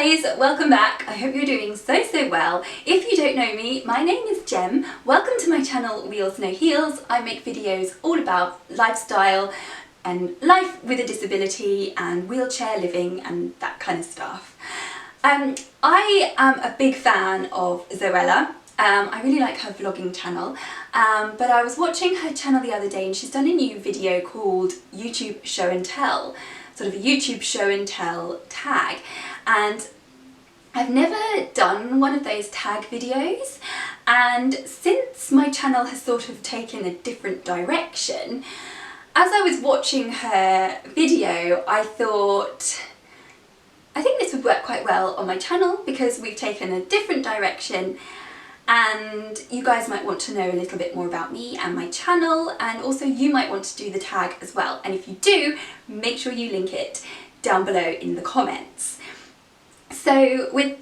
guys, welcome back. I hope you're doing so well. If you don't know me, my name is Jem. Welcome to my channel Wheels No Heels. I make videos all about lifestyle and life with a disability and wheelchair living and that kind of stuff. I am a big fan of Zoella. I really like her vlogging channel, but I was watching her channel the other day and she's done a new video called YouTube Show and Tell, sort of a YouTube Show and Tell tag, and I've never done one of those tag videos, and since my channel has sort of taken a different direction, as I was watching her video I thought I think this would work quite well on my channel because we've taken a different direction and you guys might want to know a little bit more about me and my channel, and also you might want to do the tag as well, and if you do, make sure you link it down below in the comments. So with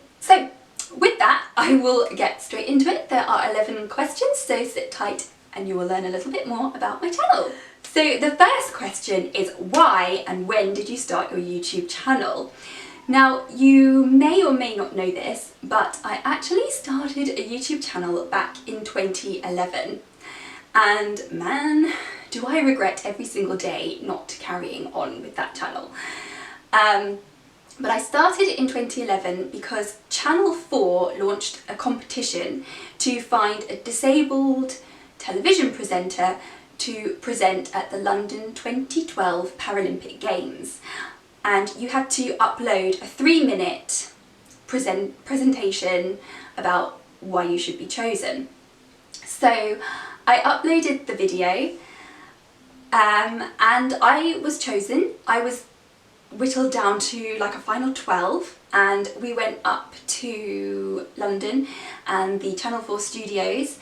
that, I will get straight into it. There are 11 questions, so sit tight and you will learn a little bit more about my channel. So the first question is, why and when did you start your YouTube channel? Now, you may or may not know this, but I actually started a YouTube channel back in 2011. And man, do I regret every single day not carrying on with that channel. But I started in 2011 because Channel 4 launched a competition to find a disabled television presenter to present at the London 2012 Paralympic Games. And you had to upload a 3-minute presentation about why you should be chosen. So I uploaded the video and I was chosen. I was whittled down to like a final 12, and we went up to London and the Channel 4 studios,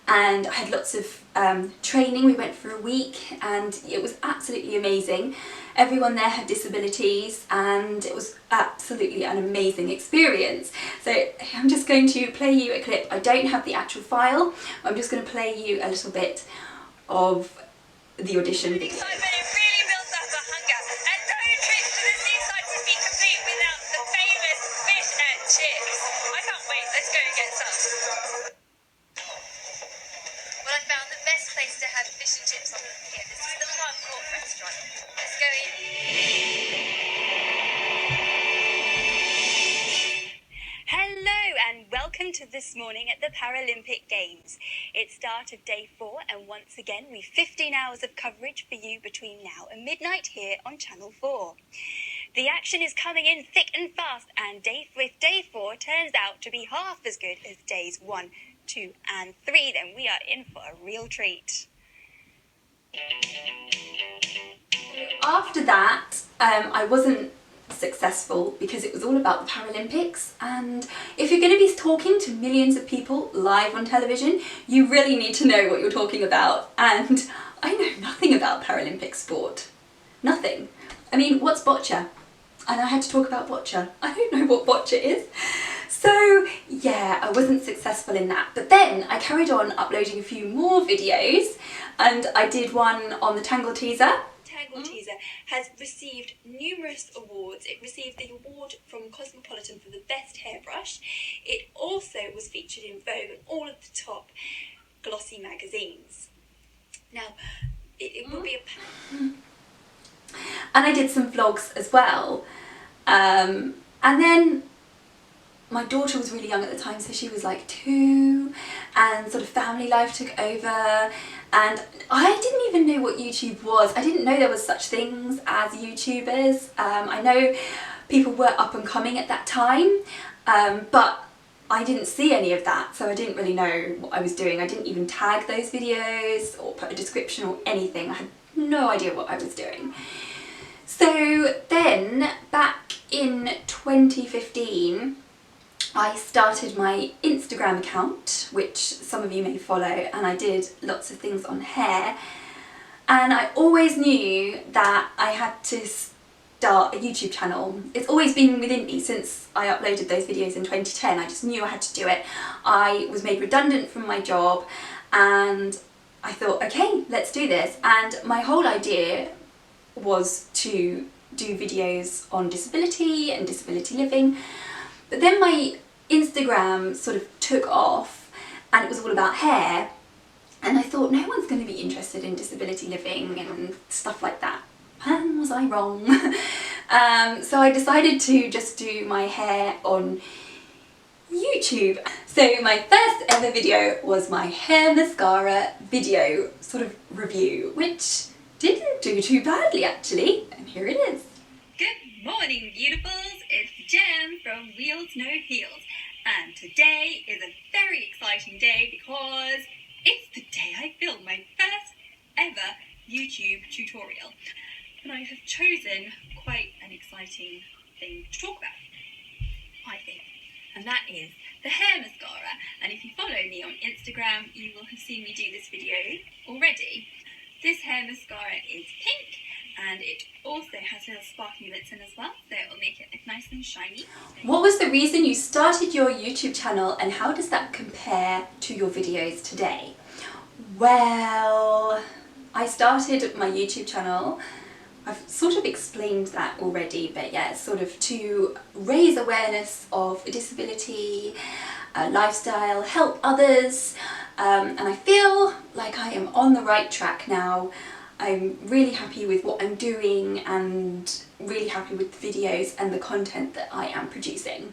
and I had lots of training. We went for a week and it was absolutely amazing. Everyone there had disabilities and it was absolutely an amazing experience. So I'm just going to play you a clip. I don't have the actual file. I'm just going to play you a little bit of the audition video. Excitement, it really builds up a hunger, and no trip to the seaside would be complete without the famous fish and chips. I can't wait, let's go and get some. Well, I found the best place to have fish and chips on here. This is the Farm Court restaurant. Let's go in. Hello and welcome to this morning at the Paralympic Games. It's start of day 4, and once again we've 15 hours of coverage for you between now and midnight here on Channel 4. The action is coming in thick and fast, and day 4 turns out to be half as good as days 1, 2 and 3, then we are in for a real treat. After that, I wasn't successful because it was all about the Paralympics, and if you're going to be talking to millions of people live on television, you really need to know what you're talking about, and I know nothing about Paralympic sport. Nothing. I mean, what's boccia? And I had to talk about boccia. I don't know what boccia is. So yeah, I wasn't successful in that, but then I carried on uploading a few more videos, and I did one on the Tangle Teaser. Tangle Teaser has received numerous awards. It received the award from Cosmopolitan for the best hairbrush. It also was featured in Vogue and all of the top glossy magazines. Now, it will be a... And I did some vlogs as well. And then my daughter was really young at the time, so she was like 2, and sort of family life took over, and I didn't even know what YouTube was. I didn't know there was such things as YouTubers. I know people were up and coming at that time, but I didn't see any of that, so I didn't really know what I was doing. I didn't even tag those videos or put a description or anything. I had no idea what I was doing. So then, back in 2015, I started my Instagram account, which some of you may follow, and I did lots of things on hair, and I always knew that I had to start a YouTube channel. It's always been within me since I uploaded those videos in 2010. I just knew I had to do it. I was made redundant from my job and I thought, okay, let's do this, and my whole idea was to do videos on disability and disability living. But then my Instagram sort of took off and it was all about hair, and I thought no one's going to be interested in disability living and stuff like that. And was I wrong? So I decided to just do my hair on YouTube. So my first ever video was my hair mascara video sort of review, which didn't do too badly actually, and here it is. Good morning, beautifuls. It's Jem from Wheelsnoheels, and today is a very exciting day because it's the day I filmed my first ever YouTube tutorial. And I have chosen quite an exciting thing to talk about, I think, and that is the hair mascara. And if you follow me on Instagram, you will have seen me do this video already. This hair mascara is pink, and it also has little sparkly bits in as well, so it will make it look nice and shiny. What was the reason you started your YouTube channel, and how does that compare to your videos today? Well, I started my YouTube channel, I've sort of explained that already, but yeah, it's sort of to raise awareness of disability, lifestyle, help others, and I feel like I am on the right track now. I'm really happy with what I'm doing and really happy with the videos and the content that I am producing.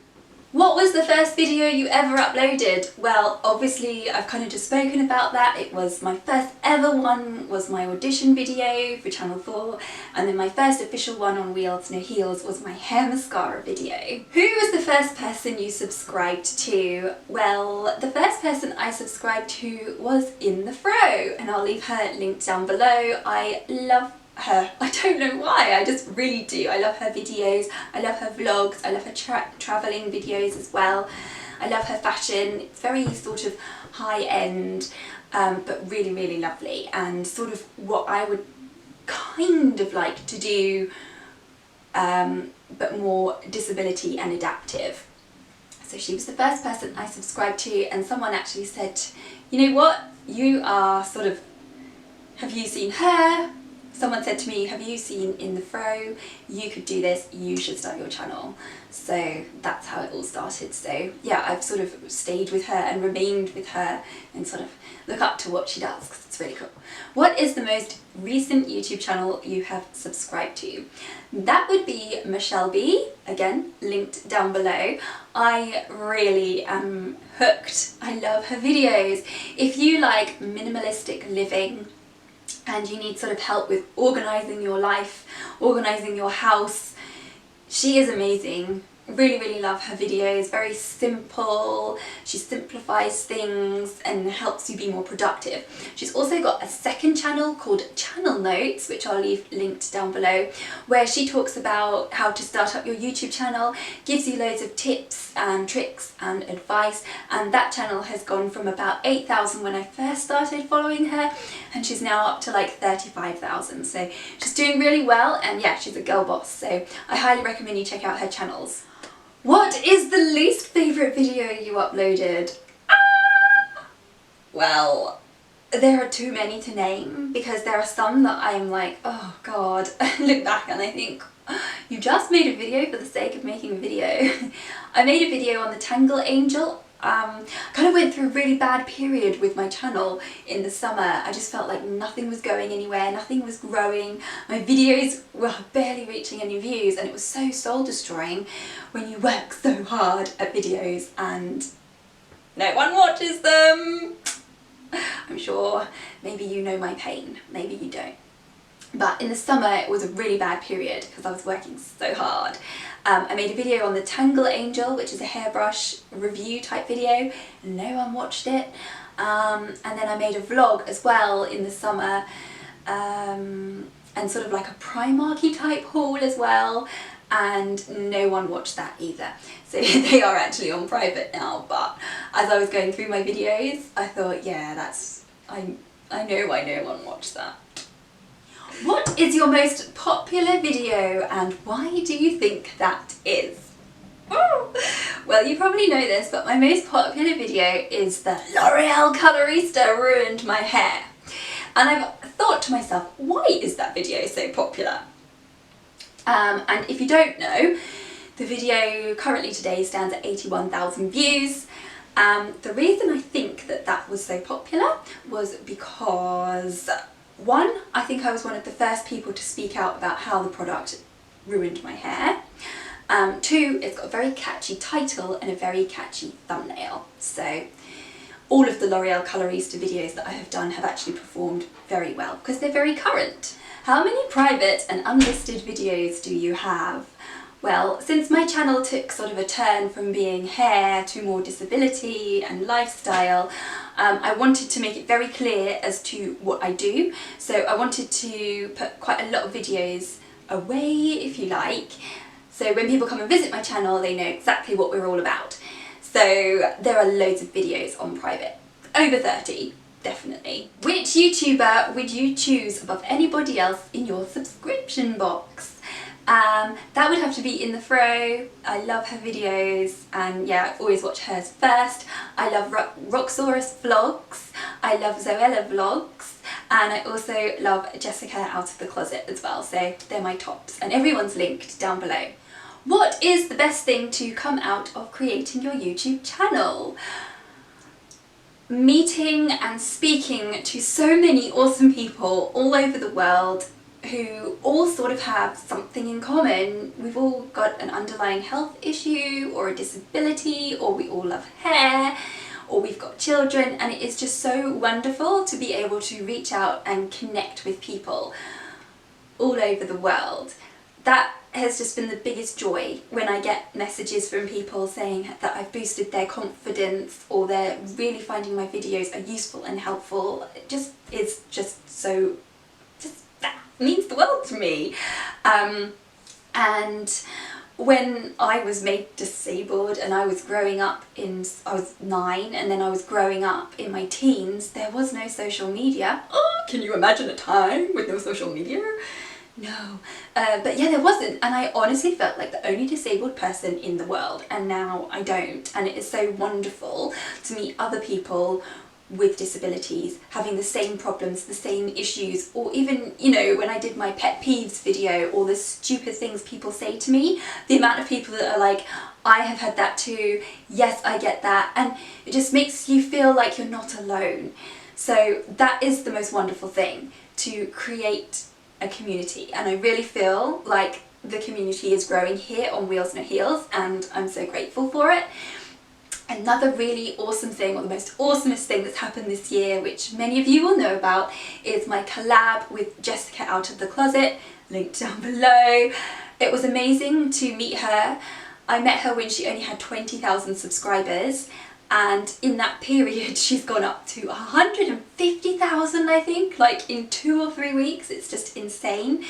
What was the first video you ever uploaded? Well, obviously I've kind of just spoken about that. It was my first ever one was my audition video for Channel 4, and then my first official one on Wheelsnoheels was my hair mascara video. Who was the first person you subscribed to? Well, the first person I subscribed to was NTHEFROW, and I'll leave her linked down below. I love her. I don't know why, I just really do. I love her videos, I love her vlogs, I love her travelling videos as well. I love her fashion. It's very sort of high-end, but really, really lovely, and sort of what I would kind of like to do, but more disability and adaptive. So she was the first person I subscribed to, and someone actually said, you know what, you are sort of, have you seen her? Someone said to me, have you seen NTHEFROW? You could do this, you should start your channel. So that's how it all started. So yeah, I've sort of stayed with her and remained with her and sort of look up to what she does because it's really cool. What is the most recent YouTube channel you have subscribed to? That would be MUCHELLB, again, linked down below. I really am hooked. I love her videos. If you like minimalistic living, and you need sort of help with organising your life, organising your house, she is amazing. Really, really love her videos. Very simple. She simplifies things and helps you be more productive. She's also got a second channel called CHANNELNOTES, which I'll leave linked down below, where she talks about how to start up your YouTube channel, gives you loads of tips and tricks and advice, and that channel has gone from about 8,000 when I first started following her, and she's now up to like 35,000. So she's doing really well, and yeah, she's a girl boss, so I highly recommend you check out her channels. What is the least favourite video you uploaded? Well, there are too many to name, because there are some that I'm like, oh god, I look back and I think, you just made a video for the sake of making a video. I made a video on the Tangle Angel. Kind of went through a really bad period with my channel in the summer. I just felt like nothing was going anywhere, nothing was growing, my videos were barely reaching any views, and it was so soul destroying when you work so hard at videos and no one watches them. I'm sure maybe you know my pain, maybe you don't. But in the summer it was a really bad period because I was working so hard. I made a video on the Tangle Angel, which is a hairbrush review type video, and no one watched it. And then I made a vlog as well in the summer, and sort of like a Primarky type haul as well, and no one watched that either. So they are actually on private now, but as I was going through my videos, I thought, yeah, that's, I know why no one watched that. What is your most popular video and why do you think that is? Oh, well, you probably know this, but my most popular video is the L'Oreal Colorista ruined my hair. And I've thought to myself, why is that video so popular? And if you don't know, The video currently today stands at 81,000 views. The reason I think that that was so popular was because, one, I think I was one of the first people to speak out about how the product ruined my hair. Two, it's got a very catchy title and a very catchy thumbnail. So all of the L'Oreal Colorista videos that I have done have actually performed very well because they're very current. How many private and unlisted videos do you have? Well, since my channel took sort of a turn from being hair to more disability and lifestyle, I wanted to make it very clear as to what I do. So I wanted to put quite a lot of videos away, if you like. So when people come and visit my channel, they know exactly what we're all about. So there are loads of videos on private, over 30, definitely. Which YouTuber would you choose above anybody else in your subscription box? That would have to be NTHEFROW. I love her videos, and yeah, I always watch hers first. I love ROXXARUS vlogs, I love Zoella vlogs, and I also love Jessica Out of the Closet as well, so they're my tops, and everyone's linked down below. What is the best thing to come out of creating your YouTube channel? Meeting and speaking to so many awesome people all over the world who all sort of have something in common. We've all got an underlying health issue or a disability, or we all love hair, or we've got children, and it is just so wonderful to be able to reach out and connect with people all over the world. That has just been the biggest joy when I get messages from people saying that I've boosted their confidence, or they're really finding my videos are useful and helpful. It just is just so, that means the world to me. And when I was made disabled and I was growing up I was 9, and then I was growing up in my teens, there was no social media. Oh, can you imagine a time with no social media? No, but yeah, there wasn't, and I honestly felt like the only disabled person in the world, and now I don't, and it is so wonderful to meet other people with disabilities having the same problems, the same issues, or even, you know, when I did my pet peeves video, all the stupid things people say to me, the amount of people that are like, I have had that too, yes, I get that, and it just makes you feel like you're not alone. So that is the most wonderful thing, to create a community, and I really feel like the community is growing here on Wheels No Heels, and I'm so grateful for it. Another really awesome thing, or the most awesomest thing that's happened this year, which many of you will know about, is my collab with Jessica Out of the Closet, linked down below. It was amazing to meet her. I met her when she only had 20,000 subscribers, and in that period she's gone up to 150,000, I think, like in 2 or 3 weeks. It's just insane.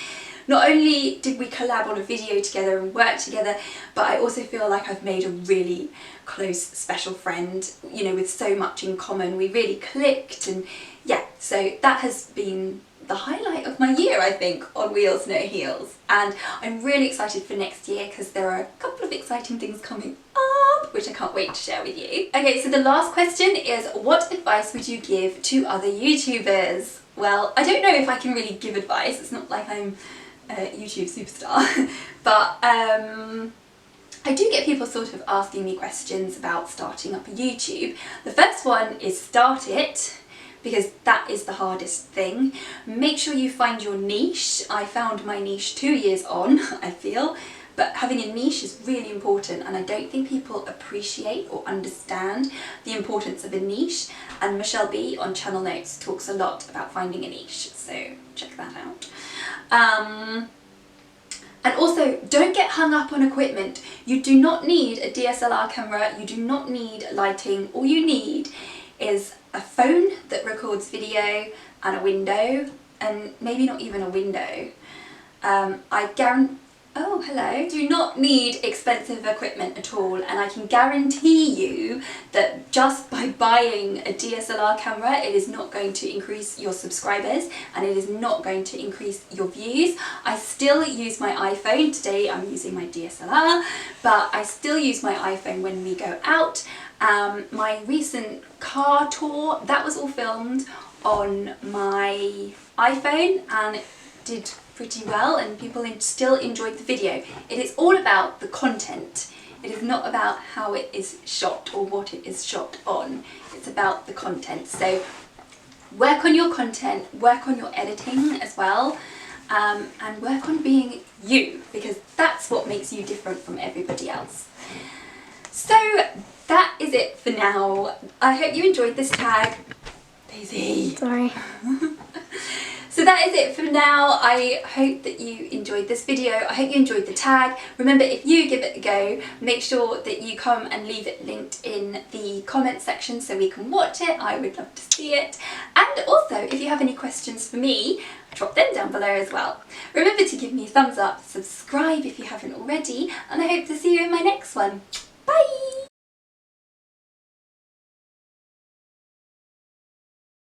Not only did we collab on a video together and work together, but I also feel like I've made a really close, special friend, you know, with so much in common. We really clicked, and yeah, so that has been the highlight of my year, I think, on Wheels No Heels. And I'm really excited for next year because there are a couple of exciting things coming up, which I can't wait to share with you. Okay, so the last question is, what advice would you give to other YouTubers? Well, I don't know if I can really give advice. It's not like I'm a YouTube superstar, but I do get people sort of asking me questions about starting up a YouTube. The first one is start it, because that is the hardest thing. Make sure you find your niche. I found my niche 2 years on, I feel, but having a niche is really important, and I don't think people appreciate or understand the importance of a niche, and MUCHELLB on Channel Notes talks a lot about finding a niche, so check that out. And also, don't get hung up on equipment. You do not need a DSLR camera, you do not need lighting. All you need is a phone that records video and a window, and maybe not even a window. I guarantee, oh hello, do not need expensive equipment at all, and I can guarantee you that just by buying a DSLR camera, it is not going to increase your subscribers, and it is not going to increase your views. I still use my iPhone. Today I'm using my DSLR, but I still use my iPhone when we go out. My recent car tour, that was all filmed on my iPhone, and it did pretty well and people still enjoyed the video. It is all about the content. It is not about how it is shot or what it is shot on. It's about the content. So work on your content, work on your editing as well, and work on being you, because that's what makes you different from everybody else. So that is it for now. I hope you enjoyed this tag. Daisy. Sorry. So that is it for now. I hope that you enjoyed this video. I hope you enjoyed the tag. Remember, if you give it a go, make sure that you come and leave it linked in the comment section so we can watch it. I would love to see it. And also, if you have any questions for me, drop them down below as well. Remember to give me a thumbs up, subscribe if you haven't already, and I hope to see you in my next one. Bye!